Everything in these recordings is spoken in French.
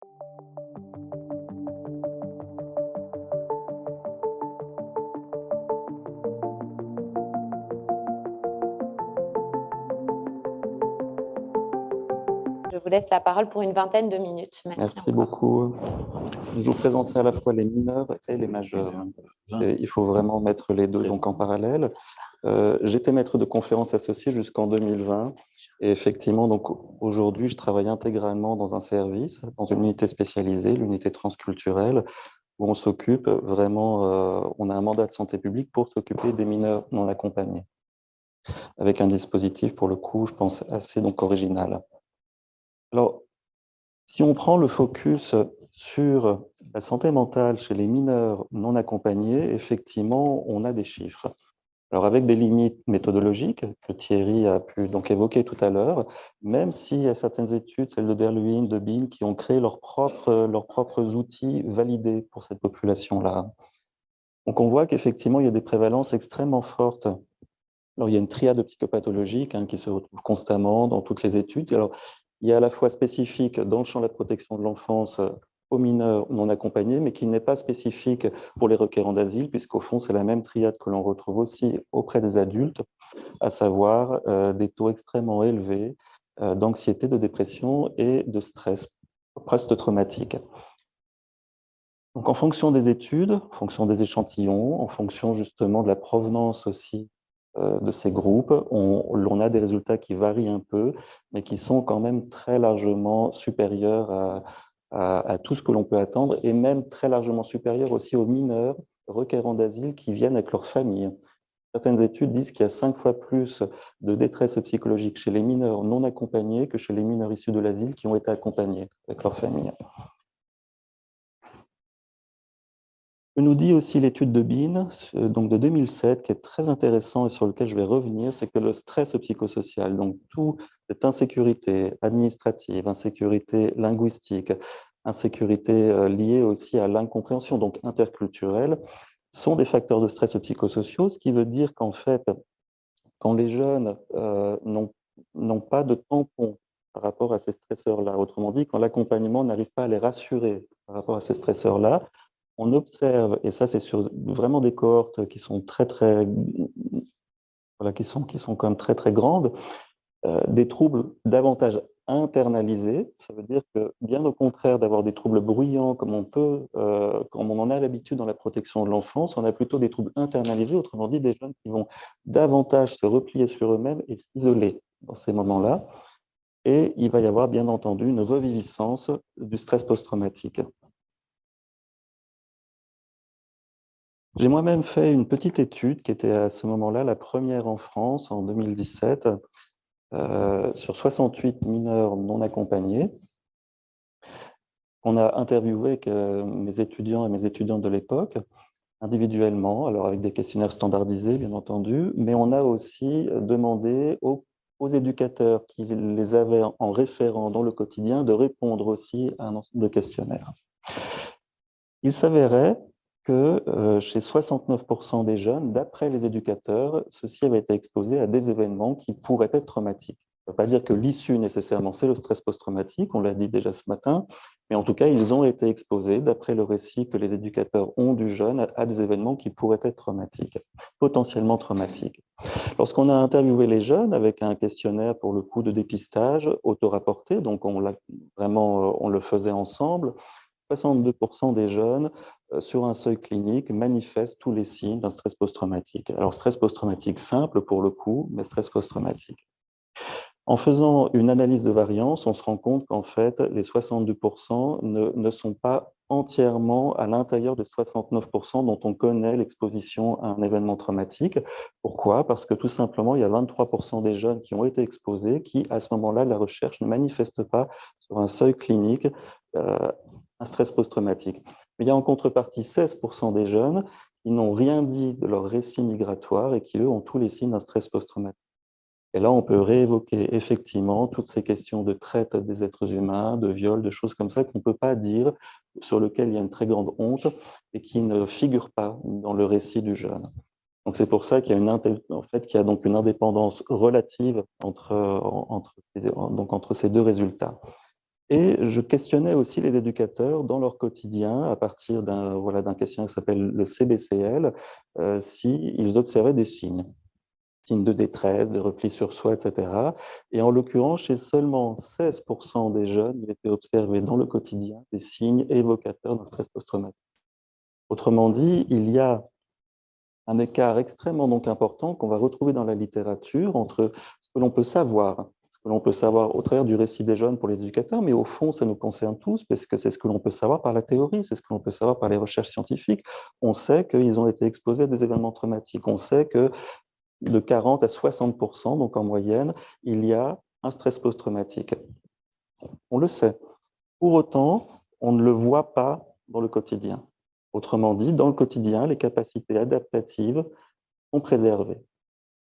Je vous laisse la parole pour une vingtaine de minutes. Merci beaucoup. Je vous présenterai à la fois les mineurs et les majeurs. Il faut vraiment mettre les deux donc en parallèle. J'étais maître de conférences associé jusqu'en 2020. Et effectivement, donc aujourd'hui, je travaille intégralement dans un service, dans une unité spécialisée, l'unité transculturelle, où on s'occupe vraiment, on a un mandat de santé publique pour s'occuper des mineurs non accompagnés, avec un dispositif, pour le coup, je pense, assez donc original. Alors, si on prend le focus sur la santé mentale chez les mineurs non accompagnés, effectivement, on a des chiffres. Alors, avec des limites méthodologiques que Thierry a pu donc évoquer tout à l'heure, même s'il y a certaines études, celles de Derluin, de Bean, qui ont créé leurs propres outils validés pour cette population-là. Donc, on voit qu'effectivement, il y a des prévalences extrêmement fortes. Alors, il y a une triade psychopathologique qui se retrouve constamment dans toutes les études. Alors, il y a à la fois spécifique dans le champ de la protection de l'enfance aux mineurs non accompagnés, mais qui n'est pas spécifique pour les requérants d'asile, puisqu'au fond, c'est la même triade que l'on retrouve aussi auprès des adultes, à savoir des taux extrêmement élevés d'anxiété, de dépression et de stress post-traumatique. Donc, en fonction des études, en fonction des échantillons, en fonction justement de la provenance aussi de ces groupes, on a des résultats qui varient un peu, mais qui sont quand même très largement supérieurs à tout ce que l'on peut attendre, et même très largement supérieurs aussi aux mineurs requérants d'asile qui viennent avec leur famille. Certaines études disent qu'il y a 5 fois plus de détresse psychologique chez les mineurs non accompagnés que chez les mineurs issus de l'asile qui ont été accompagnés avec leur famille. Que nous dit aussi l'étude de Bean, donc de 2007, qui est très intéressant et sur lequel je vais revenir, c'est que le stress psychosocial, donc toute cette insécurité administrative, insécurité linguistique, insécurité liée aussi à l'incompréhension, donc interculturelle, sont des facteurs de stress psychosociaux, ce qui veut dire qu'en fait, quand les jeunes n'ont pas de tampon par rapport à ces stresseurs-là, autrement dit, quand l'accompagnement n'arrive pas à les rassurer par rapport à ces stresseurs-là, on observe, et ça c'est sur vraiment des cohortes qui sont voilà, qui sont quand même très très grandes, des troubles davantage internalisés. Ça veut dire que bien au contraire d'avoir des troubles bruyants comme comme on en a l'habitude dans la protection de l'enfance, on a plutôt des troubles internalisés, autrement dit des jeunes qui vont davantage se replier sur eux-mêmes et s'isoler dans ces moments-là. Et il va y avoir bien entendu une reviviscence du stress post-traumatique. J'ai moi-même fait une petite étude qui était à ce moment-là la première en France en 2017 sur 68 mineurs non accompagnés. On a interviewé avec mes étudiants et mes étudiantes de l'époque individuellement, alors avec des questionnaires standardisés bien entendu, mais on a aussi demandé aux éducateurs qui les avaient en référent dans le quotidien de répondre aussi à un ensemble de questionnaires. Il s'avérait que chez 69% des jeunes, d'après les éducateurs, ceux-ci avaient été exposés à des événements qui pourraient être traumatiques. Ça ne veut pas dire que l'issue nécessairement, c'est le stress post-traumatique, on l'a dit déjà ce matin, mais en tout cas, ils ont été exposés, d'après le récit que les éducateurs ont du jeune, à des événements qui pourraient être traumatiques, potentiellement traumatiques. Lorsqu'on a interviewé les jeunes avec un questionnaire pour le coup de dépistage auto-rapporté, donc on le faisait ensemble, 62% des jeunes sur un seuil clinique manifestent tous les signes d'un stress post-traumatique. Alors, stress post-traumatique simple pour le coup, mais stress post-traumatique. En faisant une analyse de variance, on se rend compte qu'en fait, les 62% ne sont pas entièrement à l'intérieur des 69% dont on connaît l'exposition à un événement traumatique. Pourquoi? Parce que tout simplement, il y a 23% des jeunes qui ont été exposés qui, à ce moment-là, la recherche ne manifeste pas sur un seuil clinique un stress post-traumatique. Mais il y a en contrepartie 16% des jeunes qui n'ont rien dit de leur récit migratoire et qui, eux, ont tous les signes d'un stress post-traumatique. Et là, on peut réévoquer effectivement toutes ces questions de traite des êtres humains, de viol, de choses comme ça qu'on ne peut pas dire, sur lesquelles il y a une très grande honte et qui ne figurent pas dans le récit du jeune. Donc c'est pour ça qu'il y a donc une indépendance relative entre ces deux résultats. Et je questionnais aussi les éducateurs dans leur quotidien à partir d'un questionnaire qui s'appelle le CBCL, s'ils observaient des signes de détresse, de repli sur soi, etc. Et en l'occurrence, chez seulement 16% des jeunes, il était observé dans le quotidien des signes évocateurs d'un stress post-traumatique. Autrement dit, il y a un écart extrêmement donc important qu'on va retrouver dans la littérature entre ce que l'on peut savoir, au travers du récit des jeunes pour les éducateurs, mais au fond, ça nous concerne tous, parce que c'est ce que l'on peut savoir par la théorie, c'est ce que l'on peut savoir par les recherches scientifiques. On sait qu'ils ont été exposés à des événements traumatiques. On sait que de 40 à 60%, donc en moyenne, il y a un stress post-traumatique. On le sait. Pour autant, on ne le voit pas dans le quotidien. Autrement dit, dans le quotidien, les capacités adaptatives sont préservées.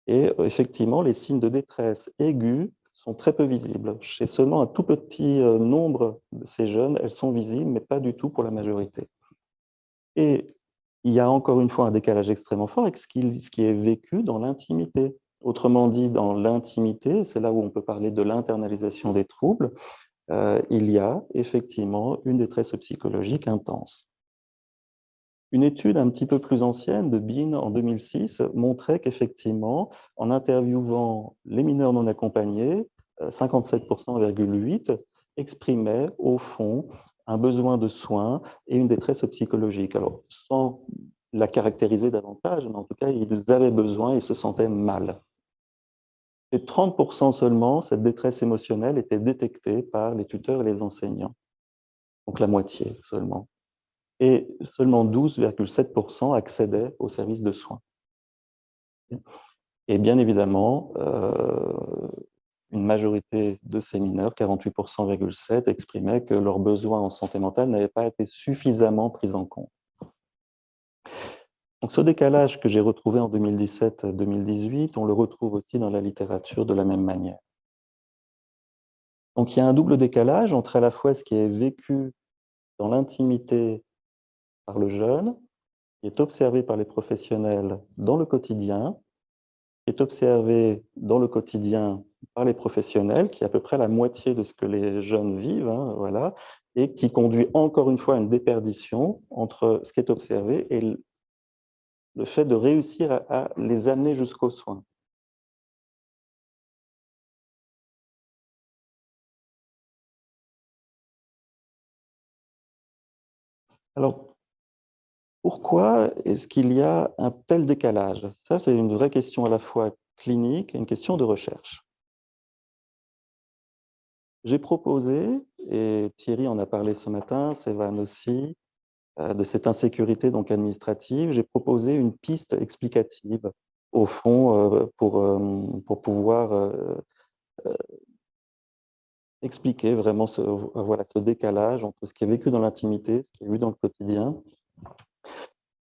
Et effectivement, les signes de détresse aiguë sont très peu visibles. Chez seulement un tout petit nombre de ces jeunes, elles sont visibles, mais pas du tout pour la majorité. Et il y a encore une fois un décalage extrêmement fort avec ce qui est vécu dans l'intimité. Autrement dit, dans l'intimité, c'est là où on peut parler de l'internalisation des troubles, il y a effectivement une détresse psychologique intense. Une étude un petit peu plus ancienne de Bean en 2006 montrait qu'effectivement, en interviewant les mineurs non accompagnés, 57,8% exprimaient au fond un besoin de soins et une détresse psychologique. Alors, sans la caractériser davantage, mais en tout cas, ils avaient besoin, ils se sentaient mal. Et 30% seulement, cette détresse émotionnelle était détectée par les tuteurs et les enseignants. Donc la moitié seulement. Et seulement 12,7% accédaient aux services de soins. Et bien évidemment, une majorité de ces mineurs, 48,7%, exprimaient que leurs besoins en santé mentale n'avaient pas été suffisamment pris en compte. Donc ce décalage que j'ai retrouvé en 2017-2018, on le retrouve aussi dans la littérature de la même manière. Donc il y a un double décalage entre à la fois ce qui est vécu dans l'intimité par le jeune, qui est observé par les professionnels dans le quotidien, qui est observé dans le quotidien par les professionnels, qui est à peu près la moitié de ce que les jeunes vivent, hein, voilà, et qui conduit encore une fois à une déperdition entre ce qui est observé et le fait de réussir à les amener jusqu'aux soins. Alors, pourquoi est-ce qu'il y a un tel décalage? Ça, c'est une vraie question à la fois clinique et une question de recherche. J'ai proposé, et Thierry en a parlé ce matin, Sévan aussi, de cette insécurité donc administrative, j'ai proposé une piste explicative, au fond, pour pouvoir expliquer vraiment ce décalage entre ce qui est vécu dans l'intimité, ce qui est vu dans le quotidien,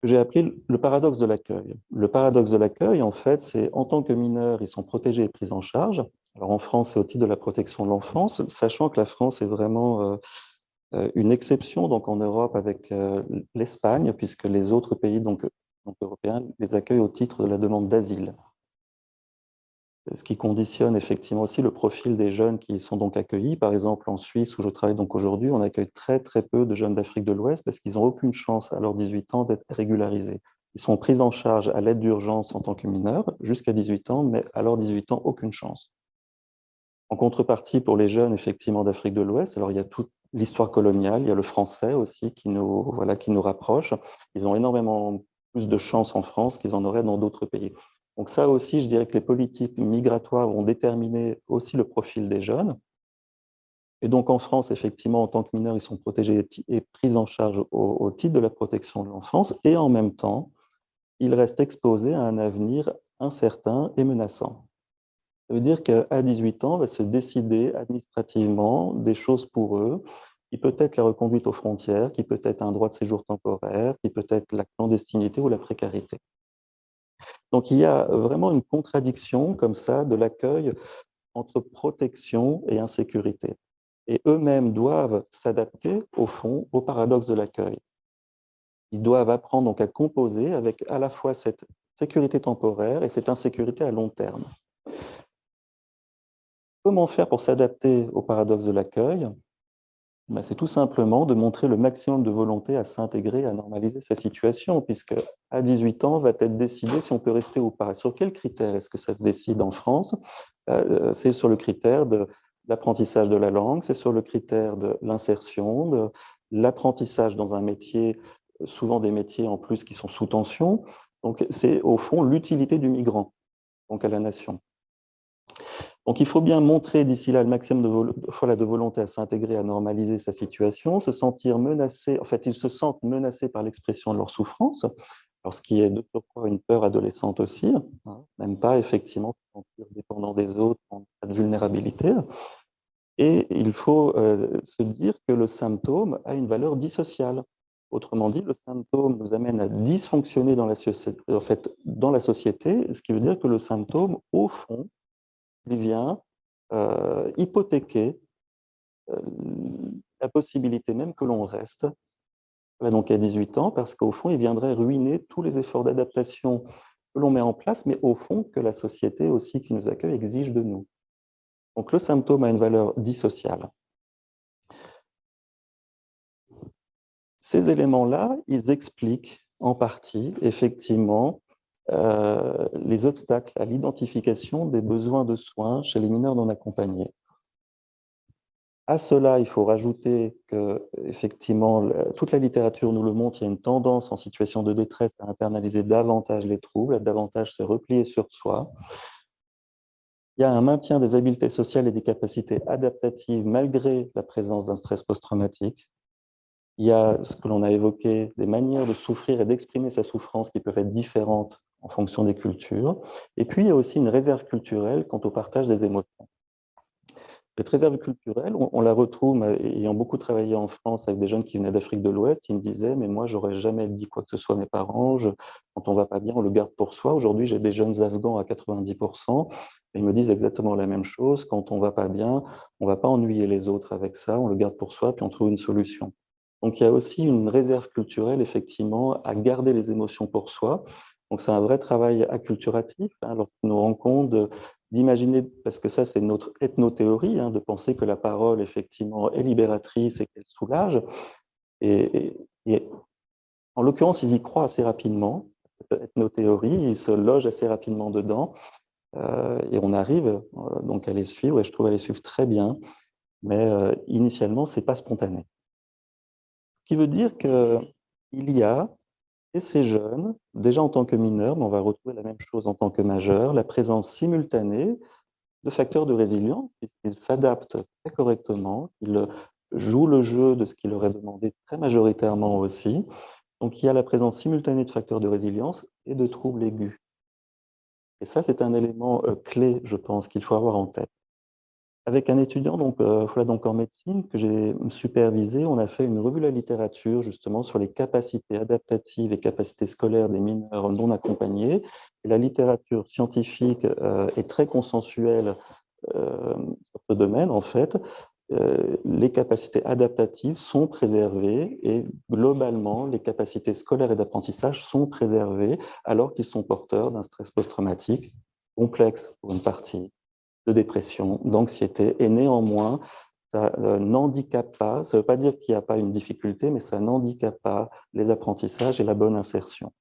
que j'ai appelé le paradoxe de l'accueil. Le paradoxe de l'accueil, en fait, c'est en tant que mineurs, ils sont protégés et pris en charge. Alors en France, c'est au titre de la protection de l'enfance, sachant que la France est vraiment une exception donc en Europe avec l'Espagne, puisque les autres pays donc européens les accueillent au titre de la demande d'asile. Ce qui conditionne effectivement aussi le profil des jeunes qui sont donc accueillis. Par exemple, en Suisse, où je travaille donc aujourd'hui, on accueille très très peu de jeunes d'Afrique de l'Ouest parce qu'ils n'ont aucune chance à leurs 18 ans d'être régularisés. Ils sont pris en charge à l'aide d'urgence en tant que mineurs jusqu'à 18 ans, mais à leurs 18 ans, aucune chance. En contrepartie, pour les jeunes effectivement d'Afrique de l'Ouest, alors il y a toute l'histoire coloniale, il y a le français aussi qui nous rapproche. Ils ont énormément plus de chances en France qu'ils en auraient dans d'autres pays. Donc ça aussi, je dirais que les politiques migratoires vont déterminer aussi le profil des jeunes. Et donc en France, effectivement, en tant que mineurs, ils sont protégés et pris en charge au titre de la protection de l'enfance, et en même temps, ils restent exposés à un avenir incertain et menaçant. Ça veut dire qu'à 18 ans, on va se décider administrativement des choses pour eux, qui peut être la reconduite aux frontières, qui peut être un droit de séjour temporaire, qui peut être la clandestinité ou la précarité. Donc il y a vraiment une contradiction comme ça de l'accueil entre protection et insécurité. Et eux-mêmes doivent s'adapter, au fond, au paradoxe de l'accueil. Ils doivent apprendre donc à composer avec à la fois cette sécurité temporaire et cette insécurité à long terme. Comment faire pour s'adapter au paradoxe de l'accueil? Ben, c'est tout simplement de montrer le maximum de volonté à s'intégrer, à normaliser sa situation, puisque à 18 ans, va être décidé si on peut rester ou pas. Sur quels critères est-ce que ça se décide en France? C'est sur le critère de l'apprentissage de la langue, c'est sur le critère de l'insertion, de l'apprentissage dans un métier, souvent des métiers en plus qui sont sous tension. Donc, c'est au fond l'utilité du migrant, donc à la nation. Donc, il faut bien montrer d'ici là le maximum de volonté à s'intégrer, à normaliser sa situation, se sentir menacé. En fait, ils se sentent menacés par l'expression de leur souffrance, alors ce qui est de surcroît une peur adolescente aussi, hein, n'aime pas effectivement se sentir dépendant des autres en cas de vulnérabilité. Et il faut se dire que le symptôme a une valeur dissociale. Autrement dit, le symptôme nous amène à dysfonctionner dans en fait, dans la société, ce qui veut dire que le symptôme, au fond, il vient hypothéquer euh, la possibilité même que l'on reste là, donc à 18 ans, parce qu'au fond, il viendrait ruiner tous les efforts d'adaptation que l'on met en place, mais au fond, que la société aussi qui nous accueille exige de nous. Donc le symptôme a une valeur dissociale. Ces éléments-là, ils expliquent en partie, effectivement, les obstacles à l'identification des besoins de soins chez les mineurs non accompagnés. À cela, il faut rajouter que, effectivement, toute la littérature nous le montre, il y a une tendance en situation de détresse à internaliser davantage les troubles, à davantage se replier sur soi. Il y a un maintien des habiletés sociales et des capacités adaptatives malgré la présence d'un stress post-traumatique. Il y a ce que l'on a évoqué, des manières de souffrir et d'exprimer sa souffrance qui peuvent être différentes en fonction des cultures. Et puis, il y a aussi une réserve culturelle quant au partage des émotions. Cette réserve culturelle, on la retrouve, ayant beaucoup travaillé en France avec des jeunes qui venaient d'Afrique de l'Ouest, ils me disaient, mais moi, j'aurais jamais dit quoi que ce soit à mes parents, quand on va pas bien, on le garde pour soi. Aujourd'hui, j'ai des jeunes Afghans à 90%, et ils me disent exactement la même chose, quand on va pas bien, on va pas ennuyer les autres avec ça, on le garde pour soi, puis on trouve une solution. Donc, il y a aussi une réserve culturelle, effectivement, à garder les émotions pour soi. Donc, c'est un vrai travail acculturatif, hein, lorsqu'on nous rend compte d'imaginer, parce que ça, c'est notre ethnothéorie, hein, de penser que la parole, effectivement, est libératrice et qu'elle soulage. Et en l'occurrence, ils y croient assez rapidement, cette ethnothéorie, ils se logent assez rapidement dedans, et on arrive donc à les suivre, et je trouve à les suivre très bien, mais initialement, ce n'est pas spontané. Ce qui veut dire qu'il y a, et ces jeunes, déjà en tant que mineurs, mais on va retrouver la même chose en tant que majeurs, la présence simultanée de facteurs de résilience, puisqu'ils s'adaptent très correctement, ils jouent le jeu de ce qui leur est demandé très majoritairement aussi. Donc il y a la présence simultanée de facteurs de résilience et de troubles aigus. Et ça, c'est un élément clé, je pense, qu'il faut avoir en tête. Avec un étudiant donc en médecine que j'ai supervisé, on a fait une revue de la littérature justement sur les capacités adaptatives et capacités scolaires des mineurs non accompagnés. Et la littérature scientifique est très consensuelle sur ce domaine, en fait. Les capacités adaptatives sont préservées et globalement, les capacités scolaires et d'apprentissage sont préservées alors qu'ils sont porteurs d'un stress post-traumatique complexe pour une partie, de dépression, d'anxiété, et néanmoins, ça n'handicape pas, ça ne veut pas dire qu'il n'y a pas une difficulté, mais ça n'handicape pas les apprentissages et la bonne insertion.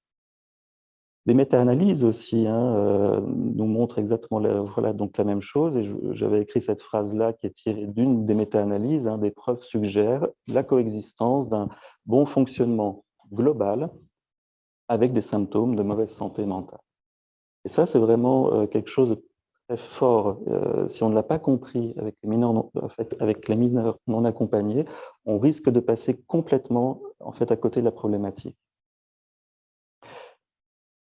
Les méta-analyses aussi hein, nous montrent exactement donc la même chose, et j'avais écrit cette phrase-là qui est tirée d'une des méta-analyses, hein, des preuves suggèrent la coexistence d'un bon fonctionnement global avec des symptômes de mauvaise santé mentale. Et ça, c'est vraiment quelque chose de très fort. Si on ne l'a pas compris avec les mineurs avec les mineurs non accompagnés, on risque de passer complètement à côté de la problématique.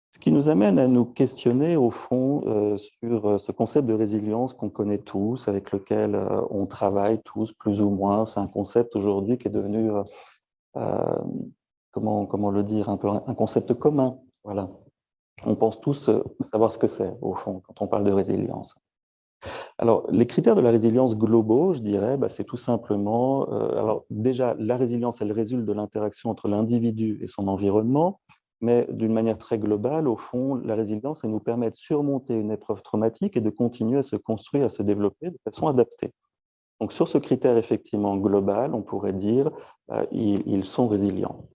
Ce qui nous amène à nous questionner au fond sur ce concept de résilience qu'on connaît tous, avec lequel on travaille tous plus ou moins. C'est un concept aujourd'hui qui est devenu, comment le dire, un peu un concept commun. Voilà. On pense tous savoir ce que c'est, au fond, quand on parle de résilience. Alors, les critères de la résilience globaux, je dirais, c'est tout simplement, alors déjà, la résilience, elle résulte de l'interaction entre l'individu et son environnement, mais d'une manière très globale, au fond, la résilience, elle nous permet de surmonter une épreuve traumatique et de continuer à se construire, à se développer de façon adaptée. Donc, sur ce critère effectivement global, on pourrait dire ils sont résilients.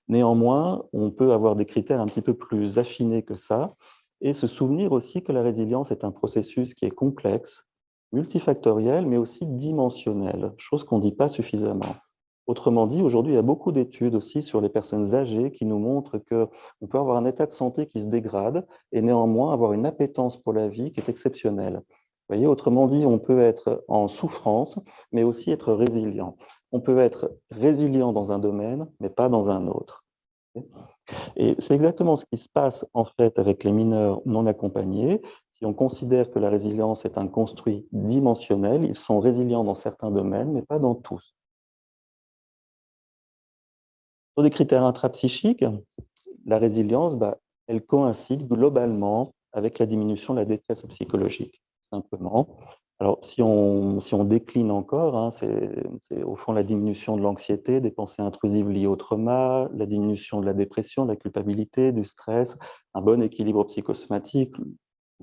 Néanmoins, on peut avoir des critères un petit peu plus affinés que ça et se souvenir aussi que la résilience est un processus qui est complexe, multifactoriel, mais aussi dimensionnel, chose qu'on ne dit pas suffisamment. Autrement dit, aujourd'hui, il y a beaucoup d'études aussi sur les personnes âgées qui nous montrent qu'on peut avoir un état de santé qui se dégrade et néanmoins avoir une appétence pour la vie qui est exceptionnelle. Vous voyez, autrement dit, on peut être en souffrance, mais aussi être résilient. On peut être résilient dans un domaine, mais pas dans un autre. Et c'est exactement ce qui se passe en fait avec les mineurs non accompagnés. Si on considère que la résilience est un construit dimensionnel, ils sont résilients dans certains domaines, mais pas dans tous. Sur des critères intrapsychiques, la résilience, elle coïncide globalement avec la diminution de la détresse psychologique, simplement. Alors, si on décline encore, hein, c'est au fond la diminution de l'anxiété, des pensées intrusives liées au trauma, la diminution de la dépression, de la culpabilité, du stress, un bon équilibre psychosomatique.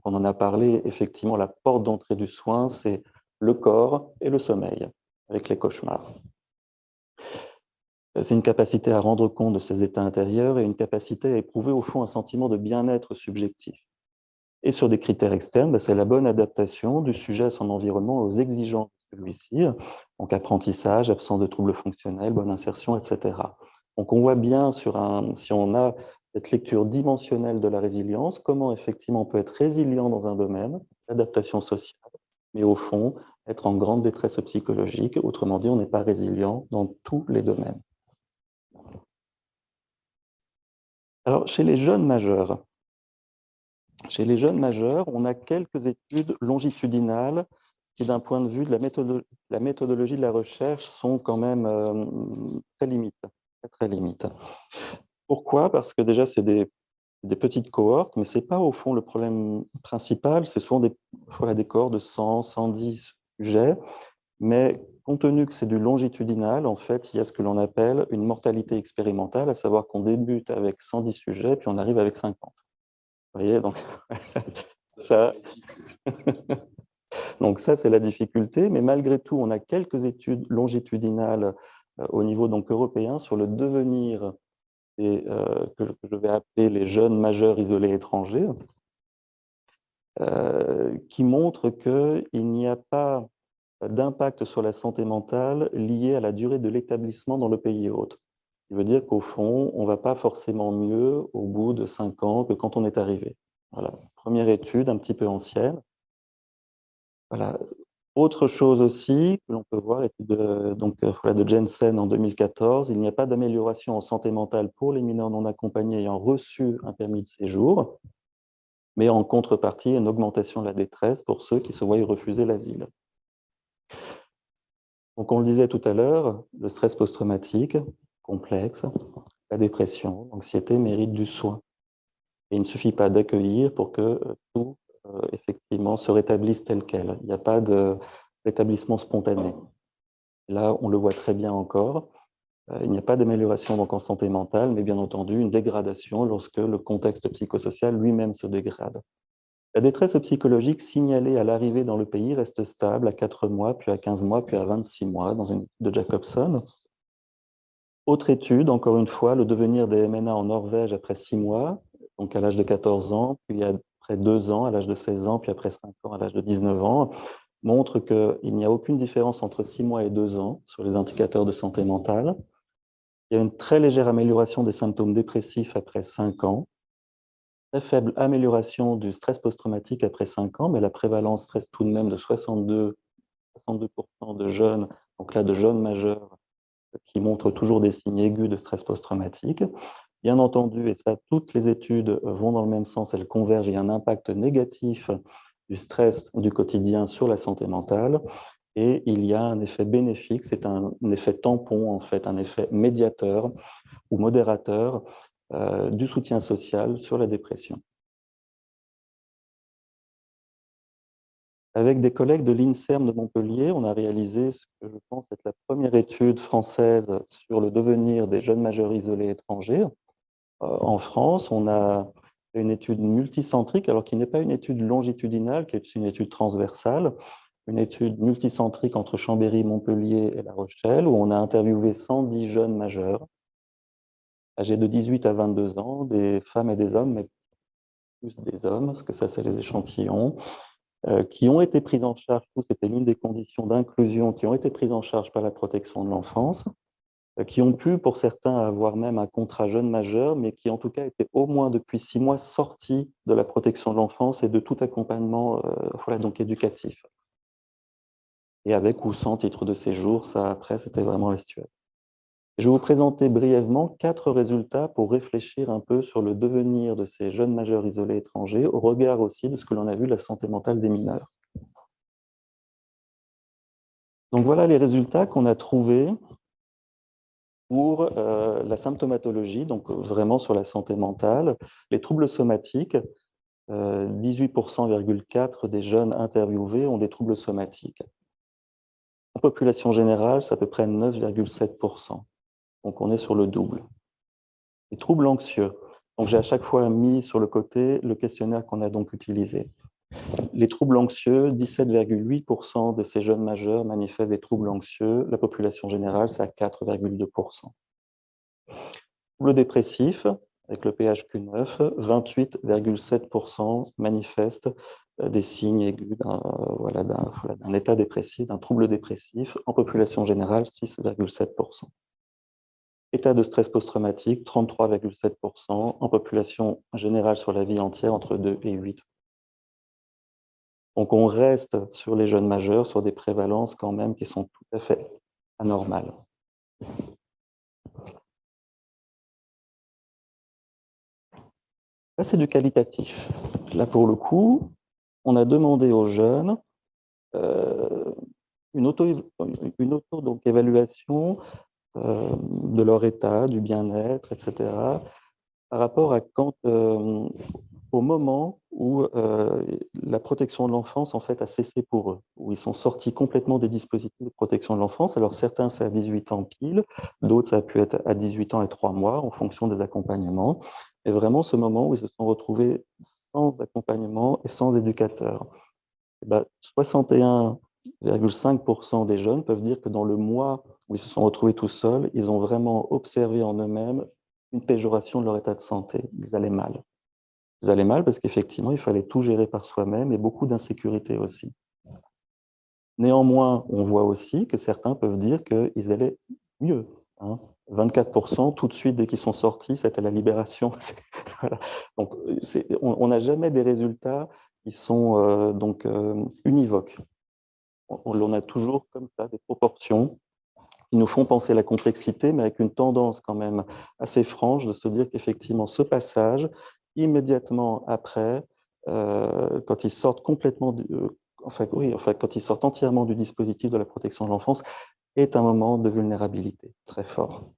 On en a parlé, effectivement, la porte d'entrée du soin, c'est le corps et le sommeil, avec les cauchemars. C'est une capacité à rendre compte de ses états intérieurs et une capacité à éprouver au fond un sentiment de bien-être subjectif. Et sur des critères externes, c'est la bonne adaptation du sujet à son environnement, aux exigences de celui-ci, donc apprentissage, absence de troubles fonctionnels, bonne insertion, etc. Donc on voit bien si on a cette lecture dimensionnelle de la résilience, comment effectivement on peut être résilient dans un domaine, l'adaptation sociale, mais au fond, être en grande détresse psychologique, autrement dit, on n'est pas résilient dans tous les domaines. Alors, chez les jeunes majeurs, on a quelques études longitudinales qui, d'un point de vue de la méthodologie de la recherche, sont quand même très limites. Très limites. Pourquoi? Parce que déjà, c'est des petites cohortes, mais ce n'est pas au fond le problème principal. C'est souvent des cohortes de 100, 110 sujets, mais compte tenu que c'est du longitudinal, en fait, il y a ce que l'on appelle une mortalité expérimentale, à savoir qu'on débute avec 110 sujets, puis on arrive avec 50. Vous voyez, donc ça, donc ça, c'est la difficulté, mais malgré tout, on a quelques études longitudinales au niveau donc européen sur le devenir que je vais appeler les jeunes majeurs isolés étrangers, qui montrent qu'il n'y a pas d'impact sur la santé mentale lié à la durée de l'établissement dans le pays hôte. Ce qui veut dire qu'au fond, on ne va pas forcément mieux au bout de 5 ans que quand on est arrivé. Voilà, première étude un petit peu ancienne. Voilà. Autre chose aussi que l'on peut voir, étude de Jensen en 2014, il n'y a pas d'amélioration en santé mentale pour les mineurs non accompagnés ayant reçu un permis de séjour, mais en contrepartie, une augmentation de la détresse pour ceux qui se voient refuser l'asile. Donc, on le disait tout à l'heure, le stress post-traumatique, complexe, la dépression, l'anxiété méritent du soin. Et il ne suffit pas d'accueillir pour que tout, effectivement, se rétablisse tel quel. Il n'y a pas de rétablissement spontané. Là, on le voit très bien encore. Il n'y a pas d'amélioration donc en santé mentale, mais bien entendu une dégradation lorsque le contexte psychosocial lui-même se dégrade. La détresse psychologique signalée à l'arrivée dans le pays reste stable à 4 mois, puis à 15 mois, puis à 26 mois dans une étude de Jacobson. Autre étude, encore une fois, le devenir des MNA en Norvège après 6 mois, donc à l'âge de 14 ans, puis après 2 ans, à l'âge de 16 ans, puis après 5 ans, à l'âge de 19 ans, montre qu'il n'y a aucune différence entre 6 mois et 2 ans sur les indicateurs de santé mentale. Il y a une très légère amélioration des symptômes dépressifs après 5 ans, très faible amélioration du stress post-traumatique après 5 ans, mais la prévalence reste tout de même de 62% de jeunes, donc là de jeunes majeurs, qui montrent toujours des signes aigus de stress post-traumatique. Bien entendu, et ça, toutes les études vont dans le même sens, elles convergent, il y a un impact négatif du stress du quotidien sur la santé mentale, et il y a un effet bénéfique, c'est un effet tampon, en fait, un effet médiateur ou modérateur du soutien social sur la dépression. Avec des collègues de l'INSERM de Montpellier, on a réalisé ce que je pense être la première étude française sur le devenir des jeunes majeurs isolés étrangers. En France, on a une étude multicentrique, alors qui n'est pas une étude longitudinale, qui est une étude transversale, une étude multicentrique entre Chambéry, Montpellier et La Rochelle, où on a interviewé 110 jeunes majeurs, âgés de 18 à 22 ans, des femmes et des hommes, mais plus des hommes, parce que ça, c'est les échantillons, qui ont été pris en charge, c'était l'une des conditions d'inclusion, qui ont été prises en charge par la protection de l'enfance, qui ont pu, pour certains, avoir même un contrat jeune majeur, mais qui, en tout cas, étaient au moins depuis 6 mois sortis de la protection de l'enfance et de tout accompagnement voilà, donc éducatif. Et avec ou sans titre de séjour, ça, après, c'était vraiment la situation. Je vais vous présenter brièvement 4 résultats pour réfléchir un peu sur le devenir de ces jeunes majeurs isolés étrangers, au regard aussi de ce que l'on a vu de la santé mentale des mineurs. Donc voilà les résultats qu'on a trouvés pour la symptomatologie, donc vraiment sur la santé mentale. Les troubles somatiques, 18,4% des jeunes interviewés ont des troubles somatiques. En population générale, c'est à peu près 9,7%. Donc on est sur le double. Les troubles anxieux. Donc j'ai à chaque fois mis sur le côté le questionnaire qu'on a donc utilisé. Les troubles anxieux, 17,8% de ces jeunes majeurs manifestent des troubles anxieux. La population générale, c'est à 4,2%. Troubles dépressifs, avec le PHQ-9, 28,7% manifestent des signes aigus d'un état dépressif, d'un trouble dépressif. En population générale, 6,7%. État de stress post-traumatique, 33,7%. En population générale sur la vie entière, entre 2 et 8%. Donc on reste sur les jeunes majeurs, sur des prévalences quand même qui sont tout à fait anormales. Là, c'est du qualitatif. Là, pour le coup, on a demandé aux jeunes une auto-évaluation de leur état, du bien-être, etc., par rapport à au moment où la protection de l'enfance en fait a cessé pour eux, où ils sont sortis complètement des dispositifs de protection de l'enfance. Alors certains, c'est à 18 ans pile, d'autres, ça a pu être à 18 ans et 3 mois en fonction des accompagnements. Et vraiment ce moment où ils se sont retrouvés sans accompagnement et sans éducateur. 61,5% des jeunes peuvent dire que dans le mois où ils se sont retrouvés tout seuls, ils ont vraiment observé en eux-mêmes une péjoration de leur état de santé. Ils allaient mal. Ils allaient mal parce qu'effectivement, il fallait tout gérer par soi-même et beaucoup d'insécurité aussi. Néanmoins, on voit aussi que certains peuvent dire qu'ils allaient mieux. 24% tout de suite, dès qu'ils sont sortis, c'était la libération. Voilà. Donc, on n'a jamais des résultats qui sont univoques. On a toujours comme ça des proportions qui nous font penser la complexité, mais avec une tendance quand même assez franche de se dire qu'effectivement, ce passage, immédiatement après, quand ils sortent complètement, quand ils sortent entièrement du dispositif de la protection de l'enfance, est un moment de vulnérabilité très fort.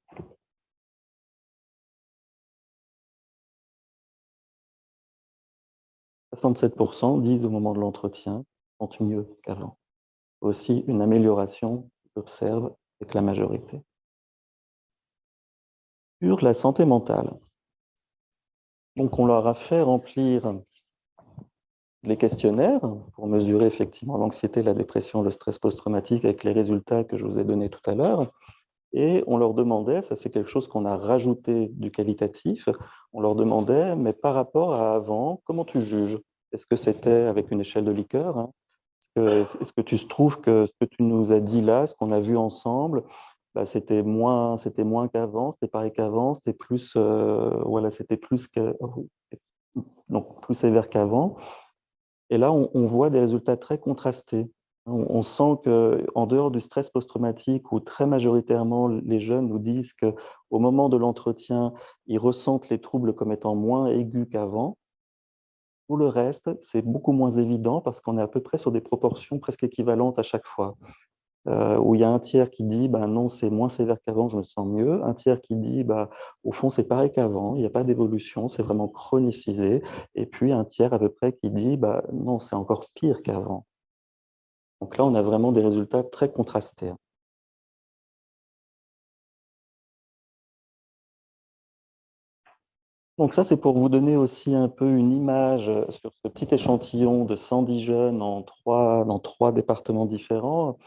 « 67% disent au moment de l'entretien « sont mieux qu'avant ». Aussi une amélioration qu'ils observent avec la majorité. Sur la santé mentale. Donc, on leur a fait remplir les questionnaires pour mesurer effectivement l'anxiété, la dépression, le stress post-traumatique avec les résultats que je vous ai donnés tout à l'heure. Et on leur demandait, ça c'est quelque chose qu'on a rajouté du qualitatif, on leur demandait, mais par rapport à avant, comment tu juges? Est-ce que c'était avec une échelle de Likert? Est-ce que tu trouves que ce que tu nous as dit là, ce qu'on a vu ensemble, c'était moins qu'avant, c'était pareil qu'avant, c'était plus, c'était plus, donc plus sévère qu'avant. Et là, on voit des résultats très contrastés. On sent qu'en dehors du stress post-traumatique, où très majoritairement les jeunes nous disent qu'au moment de l'entretien, ils ressentent les troubles comme étant moins aigus qu'avant, tout le reste, c'est beaucoup moins évident parce qu'on est à peu près sur des proportions presque équivalentes à chaque fois. Où il y a un tiers qui dit non, c'est moins sévère qu'avant, je me sens mieux. Un tiers qui dit au fond, c'est pareil qu'avant, il n'y a pas d'évolution, c'est vraiment chronicisé. Et puis un tiers à peu près qui dit non, c'est encore pire qu'avant. Donc là, on a vraiment des résultats très contrastés. Donc ça, c'est pour vous donner aussi un peu une image sur ce petit échantillon de 110 jeunes dans trois départements différents,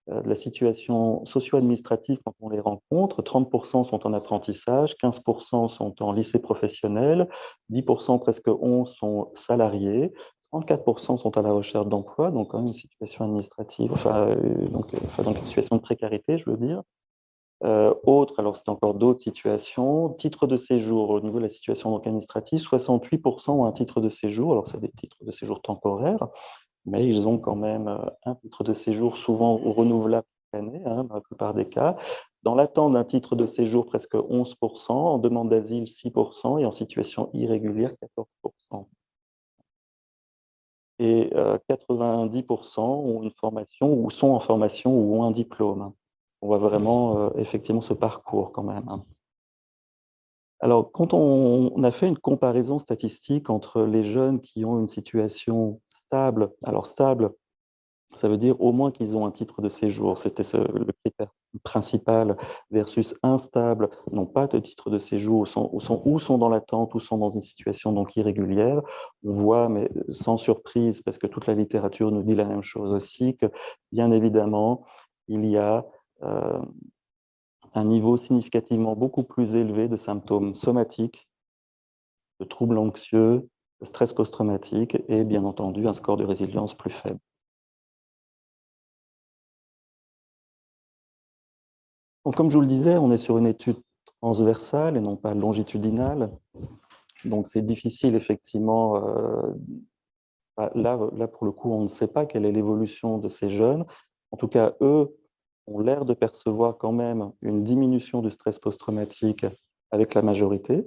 de la situation socio-administrative quand on les rencontre. 30% sont en apprentissage, 15% sont en lycée professionnel, 10%, presque 11, sont salariés, 34% sont à la recherche d'emploi, donc quand même une situation administrative, donc une situation de précarité, je veux dire. Alors c'est encore d'autres situations. Titre de séjour, au niveau de la situation donc administrative, 68% ont un titre de séjour. Alors, c'est des titres de séjour temporaires, mais ils ont quand même un titre de séjour souvent renouvelable chaque année, hein, dans la plupart des cas. Dans l'attente d'un titre de séjour, presque 11%, en demande d'asile, 6%, et en situation irrégulière, 14%. Et 90% ont une formation, ou sont en formation, ou ont un diplôme. On voit vraiment effectivement ce parcours quand même, hein. Alors, quand on a fait une comparaison statistique entre les jeunes qui ont une situation stable, alors stable, ça veut dire au moins qu'ils ont un titre de séjour, c'était le critère principal, versus instable, n'ont pas de titre de séjour, ou sont dans l'attente, ou sont dans une situation donc irrégulière. On voit, mais sans surprise, parce que toute la littérature nous dit la même chose aussi, que bien évidemment, il y a un niveau significativement beaucoup plus élevé de symptômes somatiques, de troubles anxieux, de stress post-traumatique et bien entendu un score de résilience plus faible. Donc, comme je vous le disais, on est sur une étude transversale et non pas longitudinale. Donc, c'est difficile, effectivement. Là, pour le coup, on ne sait pas quelle est l'évolution de ces jeunes. En tout cas, eux ont l'air de percevoir quand même une diminution du stress post-traumatique avec la majorité.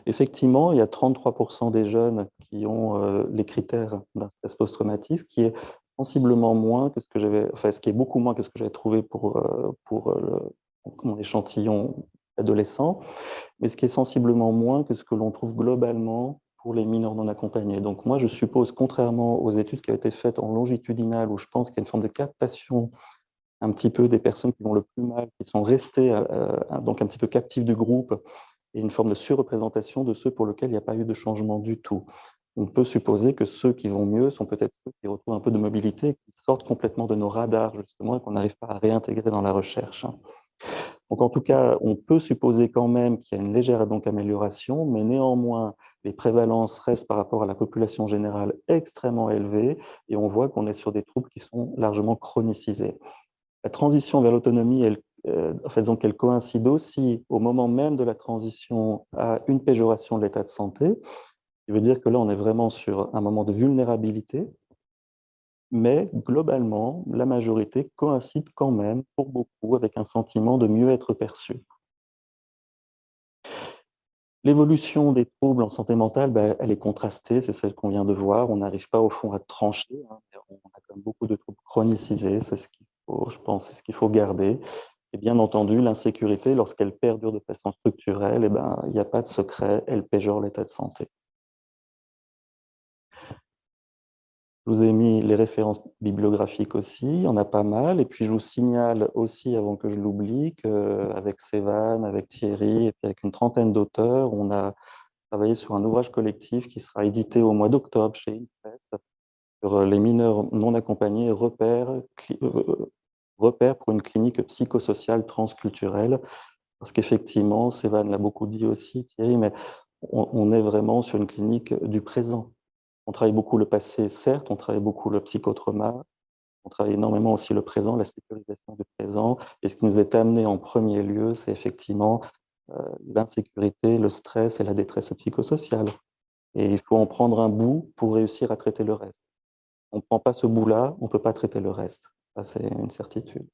Effectivement, il y a 33% des jeunes qui ont les critères d'un stress post-traumatique, ce qui est sensiblement moins que ce qui est beaucoup moins que ce que j'avais trouvé pour mon échantillon adolescent, mais ce qui est sensiblement moins que ce que l'on trouve globalement pour les mineurs non accompagnés. Donc moi, je suppose, contrairement aux études qui ont été faites en longitudinal, où je pense qu'il y a une forme de captation un petit peu des personnes qui vont le plus mal, qui sont restées donc un petit peu captives du groupe, et une forme de surreprésentation de ceux pour lesquels il n'y a pas eu de changement du tout. On peut supposer que ceux qui vont mieux sont peut-être ceux qui retrouvent un peu de mobilité, qui sortent complètement de nos radars, justement, et qu'on n'arrive pas à réintégrer dans la recherche. Donc, en tout cas, on peut supposer quand même qu'il y a une légère amélioration, mais néanmoins, les prévalences restent par rapport à la population générale extrêmement élevées, et on voit qu'on est sur des troubles qui sont largement chronicisés. La transition vers l'autonomie, donc elle coïncide aussi au moment même de la transition à une péjoration de l'état de santé. Ce qui veut dire que là, on est vraiment sur un moment de vulnérabilité, mais globalement, la majorité coïncide quand même, pour beaucoup, avec un sentiment de mieux être perçu. L'évolution des troubles en santé mentale, elle est contrastée, c'est celle qu'on vient de voir. On n'arrive pas au fond à trancher, hein, mais on a quand même beaucoup de troubles chronicisés, c'est ce qu'il faut, je pense, c'est ce qu'il faut garder. Et bien entendu, l'insécurité, lorsqu'elle perdure de façon structurelle, il n'y a pas de secret, elle péjore l'état de santé. Je vous ai mis les références bibliographiques aussi, il y en a pas mal. Et puis, je vous signale aussi, avant que je l'oublie, qu'avec Sévan, avec Thierry, et puis avec une trentaine d'auteurs, on a travaillé sur un ouvrage collectif qui sera édité au mois d'octobre chez INPES sur les mineurs non accompagnés, repères pour une clinique psychosociale transculturelle. Parce qu'effectivement, Sévan l'a beaucoup dit aussi, Thierry, mais on est vraiment sur une clinique du présent. On travaille beaucoup le passé, certes, on travaille beaucoup le psychotrauma, on travaille énormément aussi le présent, la sécurisation du présent. Et ce qui nous est amené en premier lieu, c'est effectivement l'insécurité, le stress et la détresse psychosociale. Et il faut en prendre un bout pour réussir à traiter le reste. On ne prend pas ce bout-là, on ne peut pas traiter le reste. Ça, c'est une certitude.